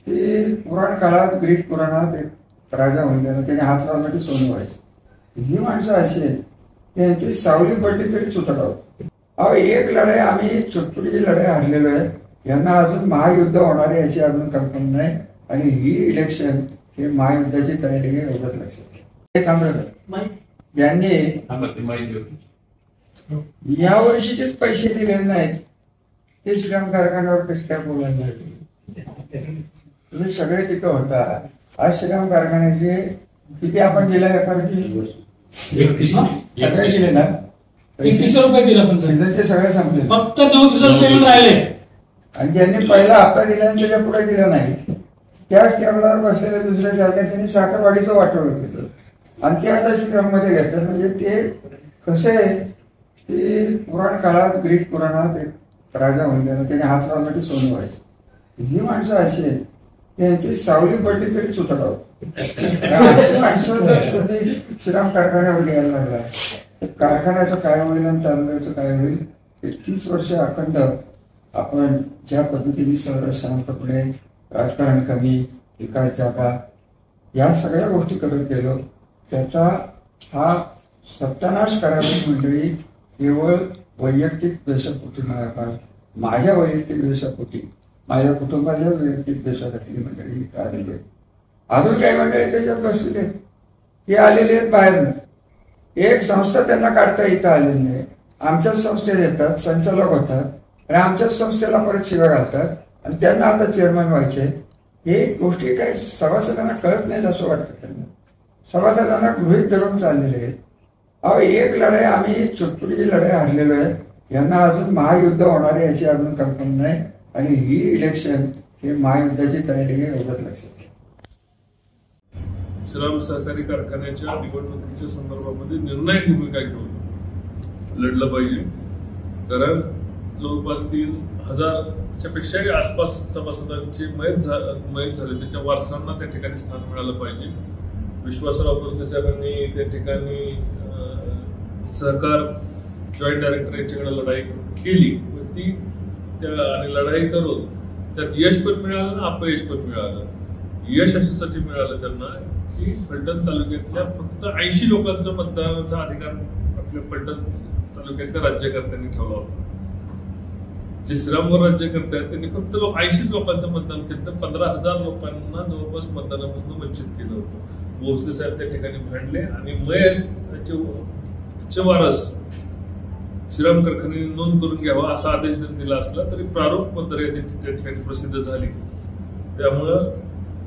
की पुराण काळात ग्रीक पुराणात एक राजा होऊन गेला, त्याने हात लावला की सोनं व्हायचं. ही माणसं अशी आहेत त्यांची सावली पडली तरी सुटत. अहो, एक लढाई आम्ही चुटपुटीची लढाई हरलेलो आहे. यांना अजून महायुद्ध होणार आहे याची अजून कल्पना नाही. आणि ही इलेक्शन हे महायुद्धाची तयारी आहे एवढंच लक्षात. ज्यांनी या वर्षीचेच पैसे दिलेले नाहीत ते श्रीराम कारखान्यावर कसं काय बोलायला तुम्ही सगळे तिथं होता. आज श्रीराम कारखान्याचे किती आपण दिला एखादी सगळे दिले ना, 31 रुपये दिला पण सीझनचे सगळे संपले, फक्त 9 दिवस पेमेंट राहिले. आणि ज्यांनी पहिला हप्ता दिला आणि त्याच्या पुढे दिला नाही त्याच टेबलावर बसलेल्या दुसऱ्या जागा त्यांनी साखरवाडीचं वाटोळं केलं आणि ते आता श्रीराममध्ये घेतात. म्हणजे ते कसं आहे की पुराण काळात ग्रीक पुराणात एक राजा होऊन गेला, त्याने हात लावला की सोनं व्हायचं. ही माणसं अशी आहेत त्यांची सावली पडली तरी सुटत. माणसं श्रीराम कारखान्यावर यायला लागला, कारखान्याचं काय होईल आणि तालुक्याचं काय होईल. 30 वर्ष अखंड आपण ज्या पद्धतीने शांतपणे राजकारण कमी, विकास जागा या सगळ्या गोष्टी करत गेलो त्याचा हा सत्यानाश करायची मंडळी केवळ वैयक्तिक द्वेषापोटी माझ्या वैयक्तिक द्वेषापोटी माझ्या कुटुंबाच्या वैयक्तिक द्वेषासाठी मंडळी आलेली आहे. अजून काही मंडळी त्याच्यात बसलेले आहेत, हे आलेले आहेत बाहेरनं. एक संस्था त्यांना काढता इथं आलेली नाही. आमच्याच संस्थेत येतात, संचालक होतात आणि आमच्याच संस्थेला परत शिव्या घालतात आणि त्यांना आता चेअरमन व्हायचे. हे गोष्टी काही सभासदांना कळत नाहीत असं वाटतं त्यांना. सभासदांना गृहीत धरून चाललेले आहेत. अहो, एक लढाई आम्ही चुटपुटीची लढाई हरलेलो आहे. यांना अजून महायुद्ध होणार आहे याची अजून कल्पना नाही. आणि ही इलेक्शन हे महायुद्धाची तयारी आहे एवढंच लक्षात. श्रीराम सहकारी कारखान्याच्या निवडणुकीच्या संदर्भामध्ये निर्णायक भूमिका घेऊन लढलं पाहिजे. कारण जवळपास 3000च्या पेक्षाही आसपास सभासदांची मयत झाले, त्याच्या वारसांना त्या ठिकाणी स्थान मिळालं पाहिजे. विश्वासराव भोसले साहेबांनी त्या ठिकाणी सहकार जॉईंट डायरेक्टर यांच्याकडे लढाई केली ती आणि लढाई करून त्यात यश पण मिळालं ना अपयश पण मिळालं. यश अशासाठी मिळालं त्यांना की फलटण तालुक्यातल्या फक्त 80 लोकांचा मतदानाचा अधिकार आपल्या फलटण तालुक्यातल्या राज्यकर्त्यांनी ठेवला होता. जे श्रीरामवर राज्य करतात त्यांनी फक्त 80 लोकांचं मतदान केलं, तर 15,000 लोकांना जवळपास मतदानापासून वंचित केलं होतं. भोसले साहेब त्या ठिकाणी भांडले आणि मयतचे वारस श्रीराम कारखान्याने नोंद करून घ्यावा असा आदेश दिला असला तरी प्रारूप मतदार त्या ठिकाणी प्रसिद्ध झाली. त्यामुळं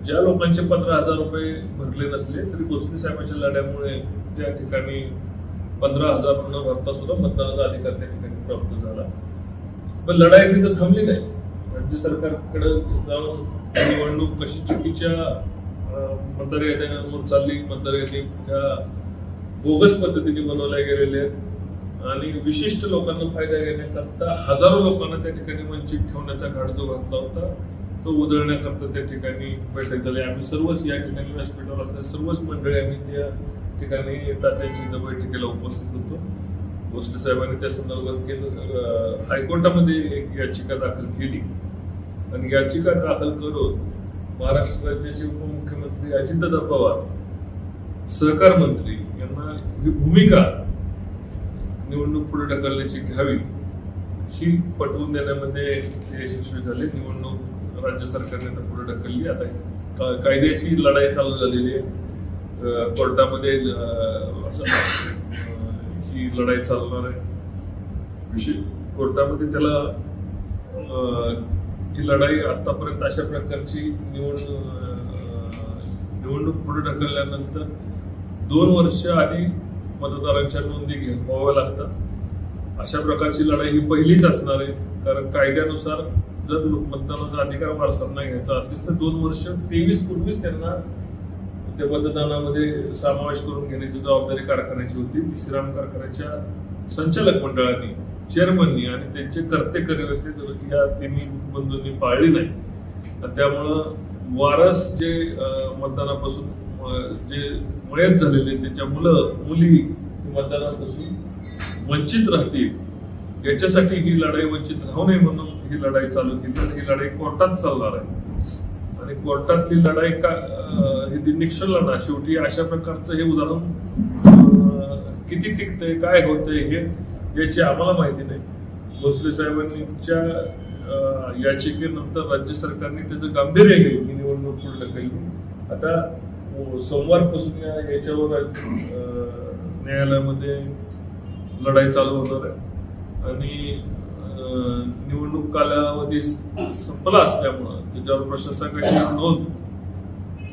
ज्या लोकांचे 15,000 रुपये भरले नसले तरी भोसले साहेबांच्या लढ्यामुळे त्या ठिकाणी 15,000 न भरता सुद्धा मतदानाचा अधिकार त्या ठिकाणी प्राप्त झाला. पण लढाई तिथं थांबली नाही. राज्य सरकारकडे जाऊन निवडणूक कशी चुकीच्या मतदार याद्यांवर चालली, मतदार यादी त्या बोगस पद्धतीने बनवल्या गेलेल्या आहेत आणि विशिष्ट लोकांना फायदा घेण्याकरता हजारो लोकांना त्या ठिकाणी वंचित ठेवण्याचा घाट जो घातला होता तो उधळण्याकरता त्या ठिकाणी बैठक झाली. आम्ही सर्वच या ठिकाणी व्यासपीठावर असणारे सर्वच मंडळी आम्ही त्या ठिकाणी तात्यांची बैठकीला उपस्थित होतो. भोसले साहेबांनी त्या संदर्भात हायकोर्टामध्ये एक याचिका दाखल केली आणि याचिका दाखल करून महाराष्ट्र राज्याचे उपमुख्यमंत्री अजितदादा पवार, सहकार मंत्री यांना ही भूमिका निवडणूक पुढे ढकलण्याची घ्यावी ही पटवून देण्यामध्ये ते यशस्वी झाले. निवडणूक राज्य सरकारने तर पुढे ढकलली. आता कायद्याची लढाई चालू झालेली आहे. कोर्टामध्ये असं ही लढाई चालणार आहे. विशेष कोर्टामध्ये त्याला ही लढाई आतापर्यंत अशा प्रकारची निवडणूक पुढे ढकलल्यानंतर 2 वर्ष आधी मतदारांच्या नोंदी घ्याव्या लागतात. अशा प्रकारची लढाई ही पहिलीच असणार आहे. कारण कायद्यानुसार जर मतदानाचा अधिकार वारसांना घ्यायचा असेल तर 2 वर्ष 23 पूर्वीच त्यांना त्या मतदानामध्ये समावेश करून घेण्याची जबाबदारी कारखान्याची होती. ती श्रीराम कारखान्याच्या संचालक मंडळाने, चेअरमननी आणि त्यांचे कर्ते कर्मचारी या तिन्ही बंधूंनी पाळली नाही. त्यामुळं वारस जे मतदानापासून जे मयत झालेले त्यांच्या मुली मतदानापासून वंचित राहतील याच्यासाठी ही लढाई वंचित राहू नये म्हणून ही लढाई चालू केली. ही लढाई कोर्टात चालणार आहे आणि कोर्टातली लढाई ही निश्चल लढा शेवटी अशा प्रकारचं हे उदाहरण किती टिकतंय काय होतंय हे याची आम्हाला माहिती नाही. भोसले साहेबांच्या याचिकेनंतर राज्य सरकारने त्याचं गांभीर्य घेऊन ही निवडणूक पुढे ढकलली. आता सोमवारपासून याच्यावर न्यायालयामध्ये लढाई चालू होणार आहे आणि निवडणूक कालावधी संपला असल्यामुळं त्याच्यावर प्रशासकाची नोंद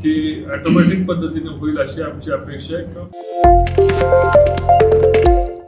ही ऑटोमॅटिक पद्धतीने होईल अशी आमची अपेक्षा आहे.